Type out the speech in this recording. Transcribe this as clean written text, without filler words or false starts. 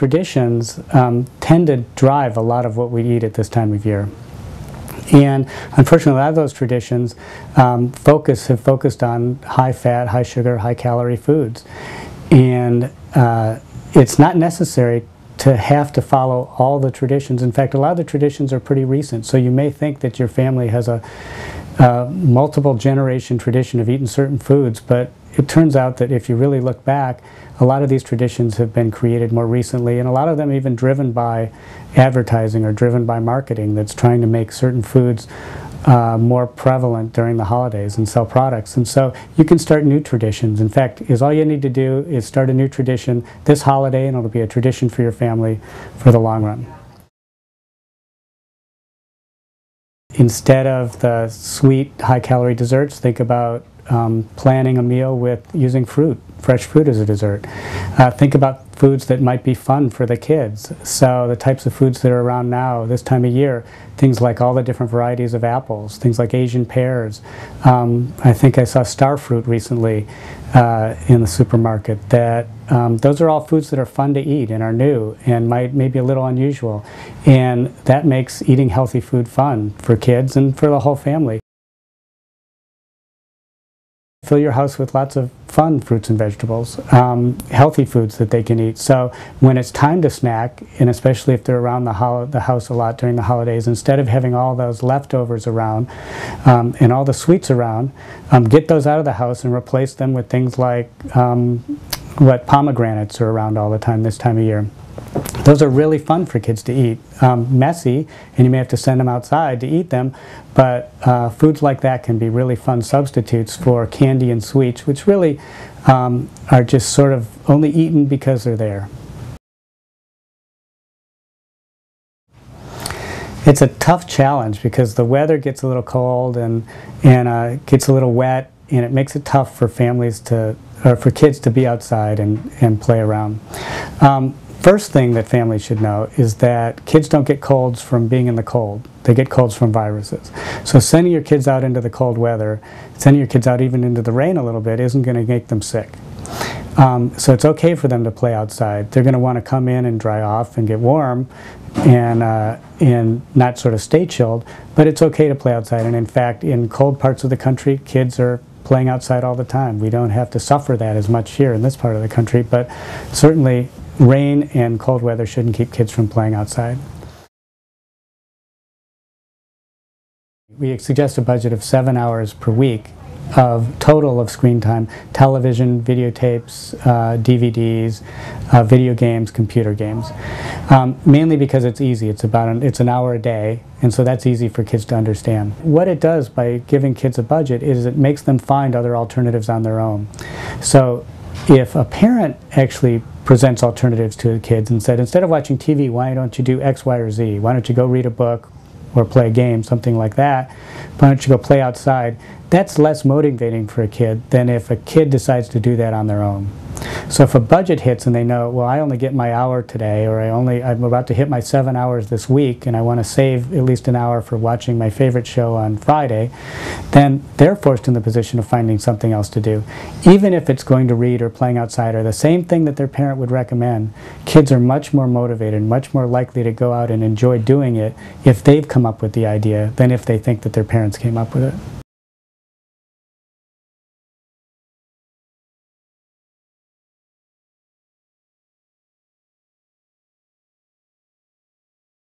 traditions tend to drive a lot of what we eat at this time of year. And unfortunately, a lot of those traditions have focused on high-fat, high-sugar, high-calorie foods. And it's not necessary to have to follow all the traditions. In fact, a lot of the traditions are pretty recent. So you may think that your family has a multiple generation tradition of eating certain foods, but it turns out that if you really look back, a lot of these traditions have been created more recently, and a lot of them even driven by advertising or driven by marketing that's trying to make certain foods more prevalent during the holidays and sell products. And so you can start new traditions. In fact, all you need to do is start a new tradition this holiday, and it'll be a tradition for your family for the long run. Instead of the sweet, high-calorie desserts, think about planning a meal with using fruit, fresh fruit as a dessert. Think about foods that might be fun for the kids. So the types of foods that are around now, this time of year, things like all the different varieties of apples, things like Asian pears. I think I saw star fruit recently in the supermarket. Those are all foods that are fun to eat and are new and maybe a little unusual. And that makes eating healthy food fun for kids and for the whole family. Fill your house with lots of fun fruits and vegetables, healthy foods that they can eat. So when it's time to snack, and especially if they're around the house a lot during the holidays, instead of having all those leftovers around and all the sweets around, get those out of the house and replace them with things like what pomegranates are around all the time this time of year. Those are really fun for kids to eat. Messy, and you may have to send them outside to eat them, but foods like that can be really fun substitutes for candy and sweets, which really are just sort of only eaten because they're there. It's a tough challenge because the weather gets a little cold and gets a little wet, and it makes it tough for families or for kids to be outside and play around. First thing that families should know is that kids don't get colds from being in the cold. They get colds from viruses. So sending your kids out into the cold weather, sending your kids out even into the rain a little bit, isn't going to make them sick. So it's okay for them to play outside. They're going to want to come in and dry off and get warm and not sort of stay chilled, but it's okay to play outside. And in fact, in cold parts of the country, kids are playing outside all the time. We don't have to suffer that as much here in this part of the country, but certainly rain and cold weather shouldn't keep kids from playing outside. We suggest a budget of 7 hours per week of total of screen time: television, videotapes, DVDs, video games, computer games. Mainly because it's easy. It's an hour a day, and so that's easy for kids to understand. What it does by giving kids a budget is it makes them find other alternatives on their own. So if a parent actually presents alternatives to the kids and said, instead of watching TV, why don't you do X, Y, or Z? Why don't you go read a book or play a game, something like that? Why don't you go play outside? That's less motivating for a kid than if a kid decides to do that on their own. So if a budget hits and they know, well, I only get my hour today, or I'm about to hit my 7 hours this week, and I want to save at least an hour for watching my favorite show on Friday, then they're forced in the position of finding something else to do. Even if it's going to read or playing outside or the same thing that their parent would recommend, kids are much more motivated, much more likely to go out and enjoy doing it if they've come up with the idea than if they think that their parents came up with it.